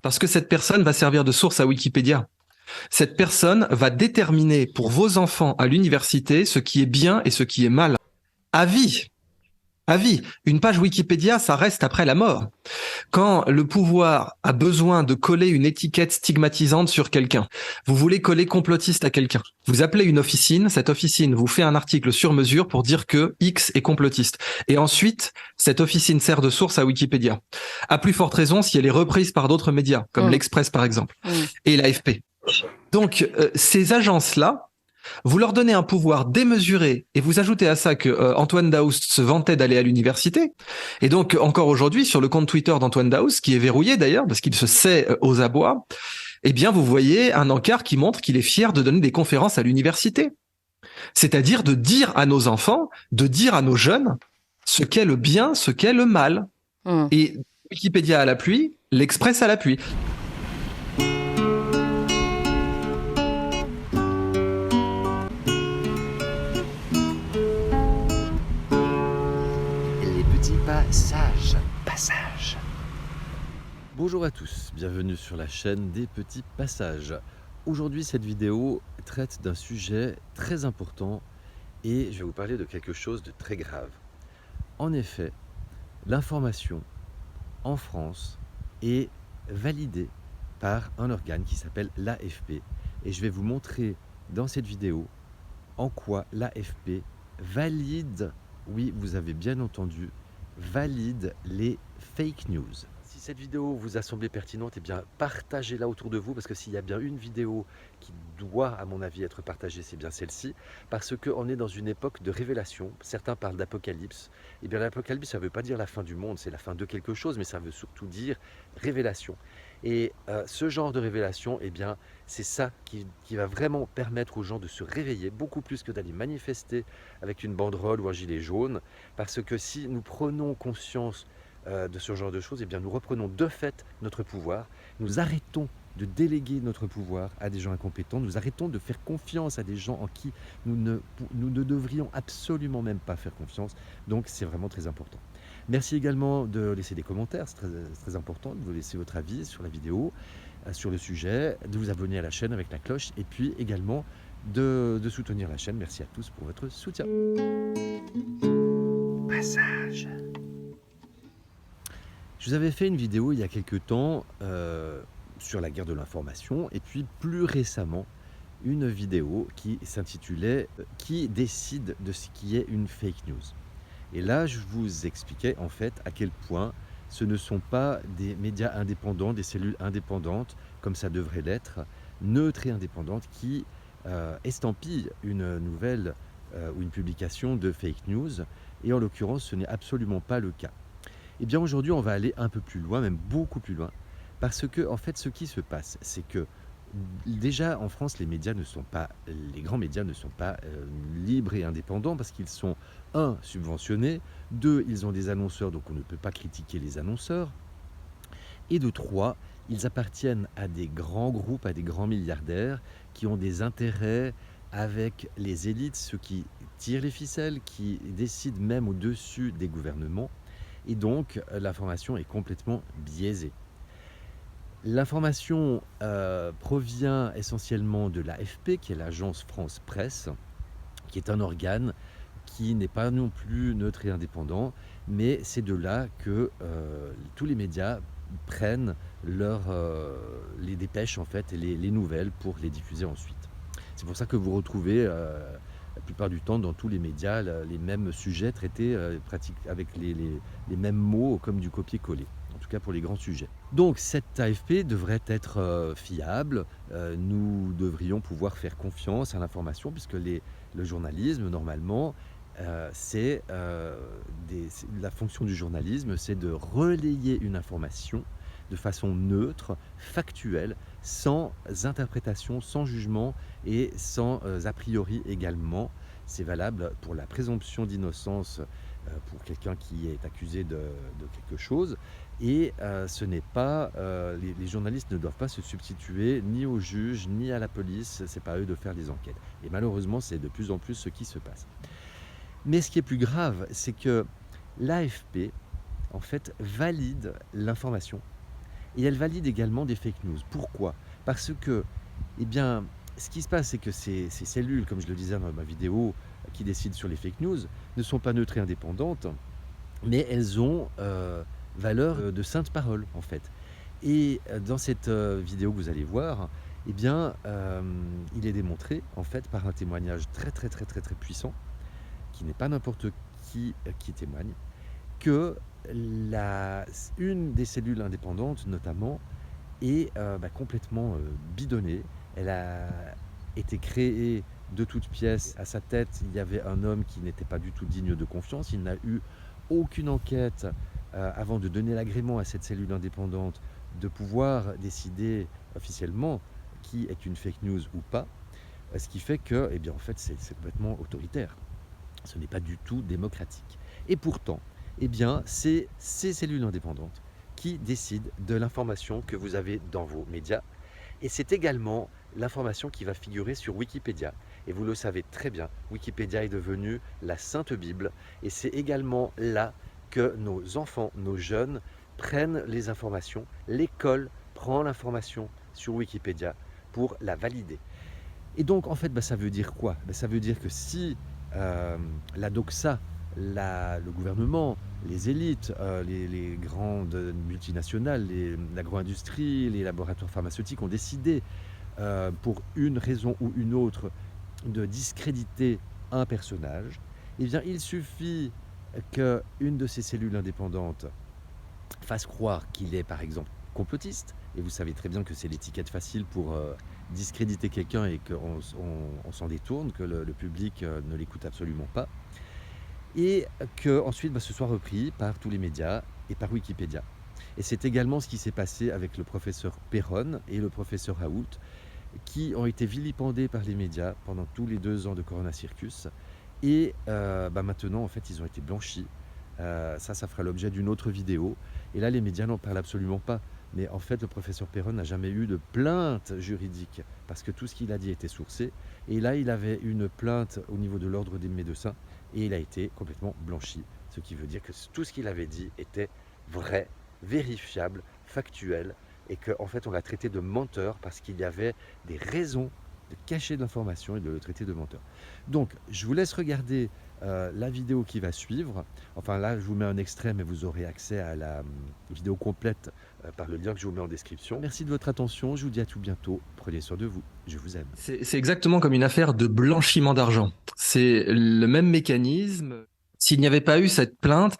Parce que cette personne va servir de source à Wikipédia. Cette personne va déterminer pour vos enfants à l'université ce qui est bien et ce qui est mal. À vie. À vie. Une page Wikipédia, ça reste après la mort. Quand le pouvoir a besoin de coller une étiquette stigmatisante sur quelqu'un, vous voulez coller complotiste à quelqu'un, vous appelez une officine, cette officine vous fait un article sur mesure pour dire que X est complotiste. Et ensuite, cette officine sert de source à Wikipédia. À plus forte raison si elle est reprise par d'autres médias, comme Mmh. l'Express par exemple, Mmh. et l'AFP. Donc, ces agences-là, vous leur donnez un pouvoir démesuré et vous ajoutez à ça que Antoine Daoust se vantait d'aller à l'université. Et donc, encore aujourd'hui, sur le compte Twitter d'Antoine Daoust, qui est verrouillé d'ailleurs, parce qu'il se sait aux abois, eh bien, vous voyez un encart qui montre qu'il est fier de donner des conférences à l'université. C'est-à-dire de dire à nos enfants, de dire à nos jeunes ce qu'est le bien, ce qu'est le mal. Mmh. Et Wikipédia à l'appui, l'Express à l'appui. Les petits passages. Bonjour à tous, bienvenue sur la chaîne des petits passages. Aujourd'hui, cette vidéo traite d'un sujet très important et je vais vous parler de quelque chose de très grave. En effet, l'information en France est validée par un organe qui s'appelle l'AFP et je vais vous montrer dans cette vidéo en quoi l'AFP valide, oui vous avez bien entendu, valide les fake news. Si cette vidéo vous a semblé pertinente, eh bien partagez-la autour de vous parce que s'il y a bien une vidéo qui doit à mon avis être partagée, c'est bien celle-ci parce qu'on est dans une époque de révélation. Certains parlent d'apocalypse. Eh bien l'apocalypse, ça ne veut pas dire la fin du monde, c'est la fin de quelque chose, mais ça veut surtout dire révélation. Et ce genre de révélation, eh bien c'est ça qui va vraiment permettre aux gens de se réveiller beaucoup plus que d'aller manifester avec une banderole ou un gilet jaune, parce que si nous prenons conscience de ce genre de choses, eh bien nous reprenons de fait notre pouvoir, nous arrêtons de déléguer notre pouvoir à des gens incompétents, nous arrêtons de faire confiance à des gens en qui nous ne devrions absolument même pas faire confiance, donc c'est vraiment très important. Merci également de laisser des commentaires, c'est très important, de vous laisser votre avis sur la vidéo, sur le sujet, de vous abonner à la chaîne avec la cloche et puis également de soutenir la chaîne. Merci à tous pour votre soutien. Passage. Je vous avais fait une vidéo il y a quelques temps sur la guerre de l'information et puis plus récemment une vidéo qui s'intitulait « Qui décide de ce qui est une fake news ?» Et là, je vous expliquais en fait à quel point ce ne sont pas des médias indépendants, des cellules indépendantes, comme ça devrait l'être, neutres et indépendantes, qui estampillent une nouvelle ou une publication de fake news. Et en l'occurrence, ce n'est absolument pas le cas. Eh bien aujourd'hui, on va aller un peu plus loin, même beaucoup plus loin, parce que en fait, ce qui se passe, c'est que déjà en France, les grands médias ne sont pas libres et indépendants parce qu'ils sont, un, subventionnés, deux, ils ont des annonceurs, donc on ne peut pas critiquer les annonceurs, et de trois, ils appartiennent à des grands groupes, à des grands milliardaires qui ont des intérêts avec les élites, ceux qui tirent les ficelles, qui décident même au-dessus des gouvernements, et donc l'information est complètement biaisée. L'information provient essentiellement de l'AFP, qui est l'agence France Presse, qui est un organe qui n'est pas non plus neutre et indépendant, mais c'est de là que tous les médias prennent les dépêches en fait, et les nouvelles pour les diffuser ensuite. C'est pour ça que vous retrouvez la plupart du temps dans tous les médias les mêmes sujets traités avec les mêmes mots comme du copier-coller, en tout cas pour les grands sujets. Donc cette AFP devrait être fiable, nous devrions pouvoir faire confiance à l'information puisque le journalisme normalement la fonction du journalisme, c'est de relayer une information de façon neutre, factuelle, sans interprétation, sans jugement et sans a priori également. C'est valable pour la présomption d'innocence pour quelqu'un qui est accusé de quelque chose. Et ce n'est pas, les journalistes ne doivent pas se substituer ni aux juges ni à la police, c'est pas à eux de faire les enquêtes. Et malheureusement, c'est de plus en plus ce qui se passe. Mais ce qui est plus grave, c'est que l'AFP, en fait, valide l'information et elle valide également des fake news. Pourquoi? Parce que, eh bien, ce qui se passe, c'est que ces cellules, comme je le disais dans ma vidéo, qui décident sur les fake news, ne sont pas neutres et indépendantes, mais elles ont valeur de sainte parole, en fait. Et dans cette vidéo que vous allez voir, eh bien, il est démontré, en fait, par un témoignage très, très, très, très, très puissant, qui n'est pas n'importe qui témoigne, que une des cellules indépendantes, notamment, est complètement bidonnée. Elle a été créée de toutes pièces. À sa tête, il y avait un homme qui n'était pas du tout digne de confiance. Il n'a eu aucune enquête avant de donner l'agrément à cette cellule indépendante de pouvoir décider officiellement qui est une fake news ou pas. Ce qui fait que, eh bien, en fait, c'est complètement autoritaire. Ce n'est pas du tout démocratique. Et pourtant, eh bien, c'est ces cellules indépendantes qui décident de l'information que vous avez dans vos médias. Et c'est également l'information qui va figurer sur Wikipédia. Et vous le savez très bien, Wikipédia est devenue la Sainte Bible. Et c'est également là que nos enfants, nos jeunes, prennent les informations. L'école prend l'information sur Wikipédia pour la valider. Et donc, en fait, ça veut dire quoi? Ça veut dire que si la doxa, le gouvernement, les élites, les grandes multinationales, l'agro-industrie, les laboratoires pharmaceutiques ont décidé, pour une raison ou une autre, de discréditer un personnage, eh bien, il suffit qu'une de ces cellules indépendantes fasse croire qu'il est, par exemple, complotiste, et vous savez très bien que c'est l'étiquette facile pour discréditer quelqu'un et qu'on s'en détourne, que le public ne l'écoute absolument pas, et qu'ensuite ce soit repris par tous les médias et par Wikipédia. Et c'est également ce qui s'est passé avec le professeur Perron et le professeur Raoult, qui ont été vilipendés par les médias pendant tous les 2 ans de Corona Circus, et maintenant, en fait, ils ont été blanchis. Ça fera l'objet d'une autre vidéo. Et là, les médias n'en parlent absolument pas. Mais en fait, le professeur Perron n'a jamais eu de plainte juridique parce que tout ce qu'il a dit était sourcé. Et là, il avait une plainte au niveau de l'ordre des médecins et il a été complètement blanchi. Ce qui veut dire que tout ce qu'il avait dit était vrai, vérifiable, factuel, et qu'en fait, on l'a traité de menteur parce qu'il y avait des raisons de cacher de l'information et de le traiter de menteur. Donc, je vous laisse regarder la vidéo qui va suivre. Enfin là, je vous mets un extrait, mais vous aurez accès à la vidéo complète par le lien que je vous mets en description. Merci de votre attention, je vous dis à tout bientôt. Prenez soin de vous, je vous aime. C'est exactement comme une affaire de blanchiment d'argent. C'est le même mécanisme. S'il n'y avait pas eu cette plainte,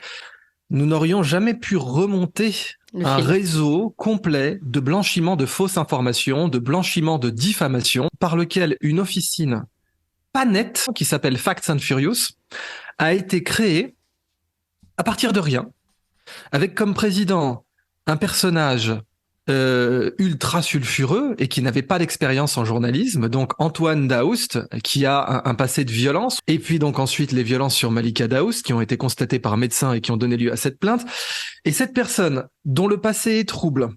nous n'aurions jamais pu remonter un réseau complet de blanchiment de fausses informations, de blanchiment de diffamation, par lequel une officine pas nette, qui s'appelle Facts and Furious, a été créée à partir de rien, avec comme président un personnage ultra sulfureux et qui n'avait pas d'expérience en journalisme, donc Antoine Daoust, qui a un passé de violence, et puis donc ensuite les violences sur Malika Daoust, qui ont été constatées par médecin et qui ont donné lieu à cette plainte. Et cette personne, dont le passé est trouble,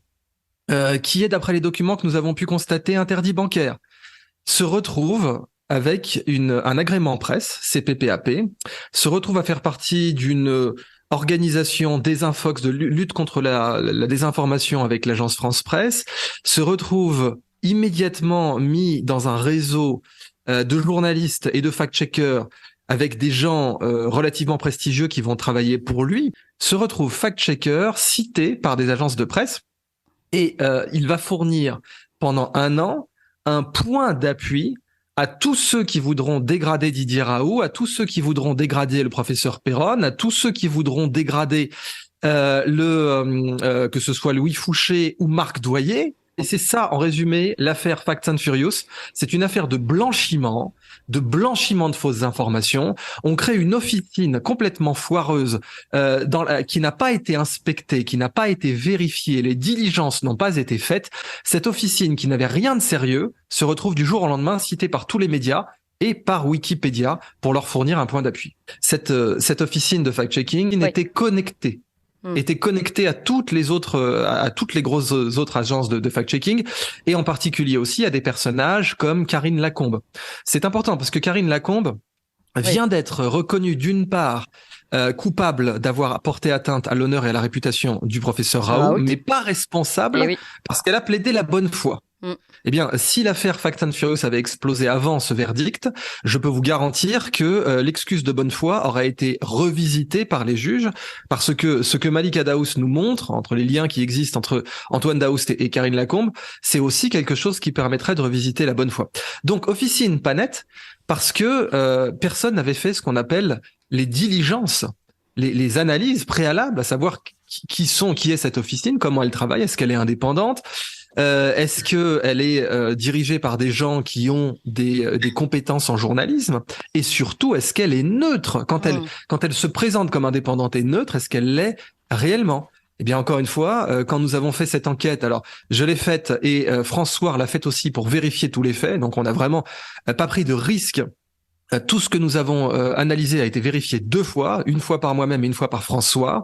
qui est, d'après les documents que nous avons pu constater, interdit bancaire, se retrouve avec un agrément presse, CPPAP, se retrouve à faire partie d'une organisation Désinfox de lutte contre la désinformation avec l'agence France Presse, se retrouve immédiatement mis dans un réseau de journalistes et de fact-checkers avec des gens relativement prestigieux qui vont travailler pour lui, se retrouve fact-checker cité par des agences de presse, et il va fournir pendant 1 an un point d'appui à tous ceux qui voudront dégrader Didier Raoult, à tous ceux qui voudront dégrader le professeur Perron, à tous ceux qui voudront dégrader que ce soit Louis Fouché ou Marc Doyer. Et c'est ça, en résumé, l'affaire Facts and Furious. C'est une affaire de blanchiment de fausses informations. On crée une officine complètement foireuse qui n'a pas été inspectée, qui n'a pas été vérifiée, les diligences n'ont pas été faites. Cette officine qui n'avait rien de sérieux se retrouve du jour au lendemain citée par tous les médias et par Wikipédia pour leur fournir un point d'appui. Cette officine de fact-checking était connectée. Était connecté à toutes les grosses autres agences de fact-checking, et en particulier aussi à des personnages comme Karine Lacombe. C'est important parce que Karine Lacombe vient d'être reconnue d'une part coupable d'avoir porté atteinte à l'honneur et à la réputation du professeur Raoult, mais pas responsable parce qu'elle a plaidé la bonne foi. Eh bien, si l'affaire Fast and Furious avait explosé avant ce verdict, je peux vous garantir que l'excuse de bonne foi aurait été revisitée par les juges, parce que ce que Malika Daoust nous montre, entre les liens qui existent entre Antoine Daoust et Karine Lacombe, c'est aussi quelque chose qui permettrait de revisiter la bonne foi. Donc, officine pas nette, parce que personne n'avait fait ce qu'on appelle les diligences, les analyses préalables, à savoir qui est cette officine, comment elle travaille, est-ce qu'elle est indépendante, est-ce qu'elle est dirigée par des gens qui ont des compétences en journalisme, et surtout est-ce qu'elle est neutre quand elle se présente comme indépendante et neutre, est-ce qu'elle l'est réellement? Eh bien, encore une fois, quand nous avons fait cette enquête, alors je l'ai faite et François l'a faite aussi pour vérifier tous les faits, donc on n'a vraiment pas pris de risque. Tout ce que nous avons analysé a été vérifié 2 fois, une fois par moi-même et une fois par François.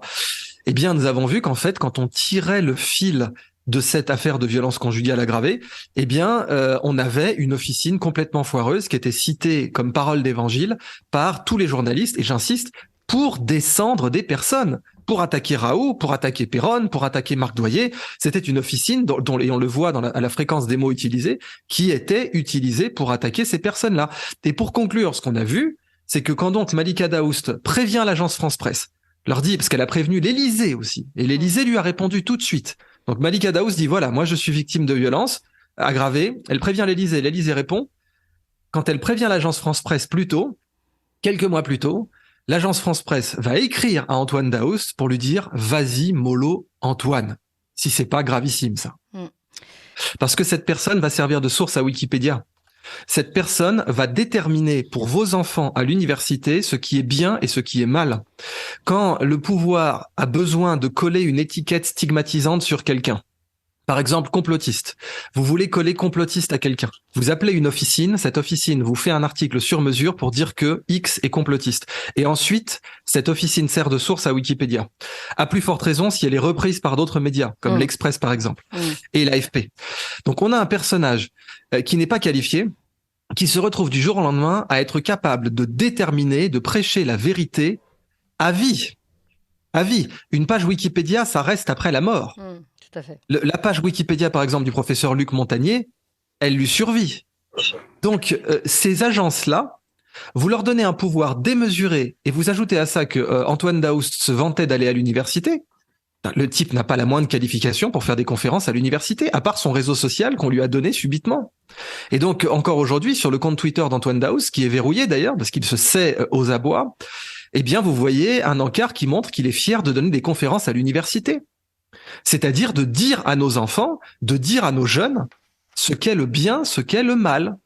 Eh bien, nous avons vu qu'en fait, quand on tirait le fil de cette affaire de violence conjugale aggravée, eh bien, on avait une officine complètement foireuse qui était citée comme parole d'évangile par tous les journalistes, et j'insiste, pour descendre des personnes, pour attaquer Raoult, pour attaquer Péronne, pour attaquer Marc Doyer. C'était une officine dont et on le voit à la fréquence des mots utilisés, qui était utilisée pour attaquer ces personnes-là. Et pour conclure, ce qu'on a vu, c'est que quand donc Malika Daoust prévient l'agence France Presse, leur dit, parce qu'elle a prévenu l'Élysée aussi, et l'Élysée lui a répondu tout de suite. Donc Malika Daoust dit, voilà, moi je suis victime de violences aggravées. Elle prévient l'Élysée, l'Élysée répond. Quand elle prévient l'agence France Presse plus tôt, quelques mois plus tôt, l'agence France Presse va écrire à Antoine Daoust pour lui dire, vas-y mollo Antoine, si c'est pas gravissime ça. Parce que cette personne va servir de source à Wikipédia. Cette personne va déterminer pour vos enfants à l'université ce qui est bien et ce qui est mal. Quand le pouvoir a besoin de coller une étiquette stigmatisante sur quelqu'un, par exemple complotiste, vous voulez coller complotiste à quelqu'un, vous appelez une officine, cette officine vous fait un article sur mesure pour dire que X est complotiste. Et ensuite, cette officine sert de source à Wikipédia. À plus forte raison si elle est reprise par d'autres médias, comme l'Express par exemple, et l'AFP. Donc on a un personnage qui n'est pas qualifié, qui se retrouve du jour au lendemain à être capable de déterminer, de prêcher la vérité à vie. À vie. Une page Wikipédia, ça reste après la mort. Tout à fait. La page Wikipédia, par exemple, du professeur Luc Montagnier, elle lui survit. Donc, ces agences-là, vous leur donnez un pouvoir démesuré, et vous ajoutez à ça que Antoine Daoust se vantait d'aller à l'université. Le type n'a pas la moindre qualification pour faire des conférences à l'université, à part son réseau social qu'on lui a donné subitement. Et donc, encore aujourd'hui, sur le compte Twitter d'Antoine Daoust, qui est verrouillé d'ailleurs, parce qu'il se sait aux abois, eh bien, vous voyez un encart qui montre qu'il est fier de donner des conférences à l'université. C'est-à-dire de dire à nos enfants, de dire à nos jeunes ce qu'est le bien, ce qu'est le mal.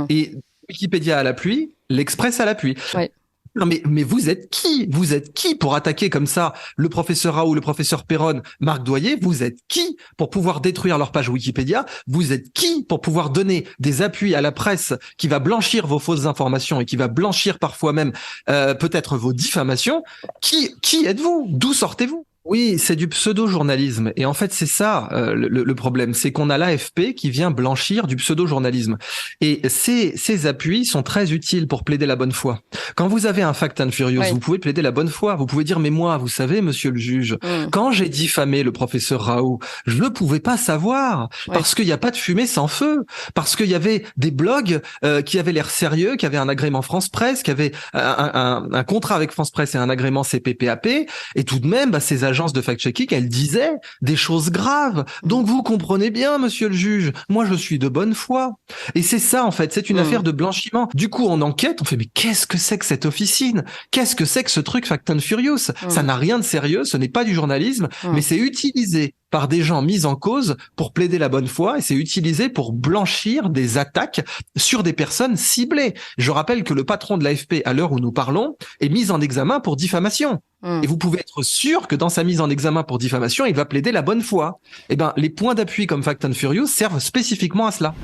Et Wikipédia à l'appui, l'Express à l'appui. Ouais. Non mais vous êtes qui? Vous êtes qui pour attaquer comme ça le professeur Raoult, le professeur Péronne, Marc Doyer? Vous êtes qui pour pouvoir détruire leur page Wikipédia? Vous êtes qui pour pouvoir donner des appuis à la presse qui va blanchir vos fausses informations et qui va blanchir parfois même peut-être vos diffamations? Qui êtes-vous? D'où sortez-vous? Oui, c'est du pseudo-journalisme. Et en fait, c'est ça le problème. C'est qu'on a l'AFP qui vient blanchir du pseudo-journalisme. Et ces appuis sont très utiles pour plaider la bonne foi. Quand vous avez un Fast and Furious, vous pouvez plaider la bonne foi. Vous pouvez dire, mais moi, vous savez, monsieur le juge, quand j'ai diffamé le professeur Raoult, je ne pouvais pas savoir. Parce qu'il n'y a pas de fumée sans feu. Parce qu'il y avait des blogs qui avaient l'air sérieux, qui avaient un agrément France Presse, qui avaient un contrat avec France Presse et un agrément CPPAP. Et tout de même, ces agence de fact-checking, elle disait des choses graves. Donc vous comprenez bien, monsieur le juge, moi je suis de bonne foi. Et c'est ça en fait, c'est une affaire de blanchiment. Du coup, on enquête, on fait mais qu'est-ce que c'est que cette officine? Qu'est-ce que c'est que ce truc Fast and Furious? Ça n'a rien de sérieux, ce n'est pas du journalisme, mais c'est utilisé par des gens mis en cause pour plaider la bonne foi et c'est utilisé pour blanchir des attaques sur des personnes ciblées. Je rappelle que le patron de l'AFP, à l'heure où nous parlons, est mis en examen pour diffamation. Et vous pouvez être sûr que dans sa mise en examen pour diffamation, il va plaider la bonne foi. Eh ben, les points d'appui comme Fast and Furious servent spécifiquement à cela.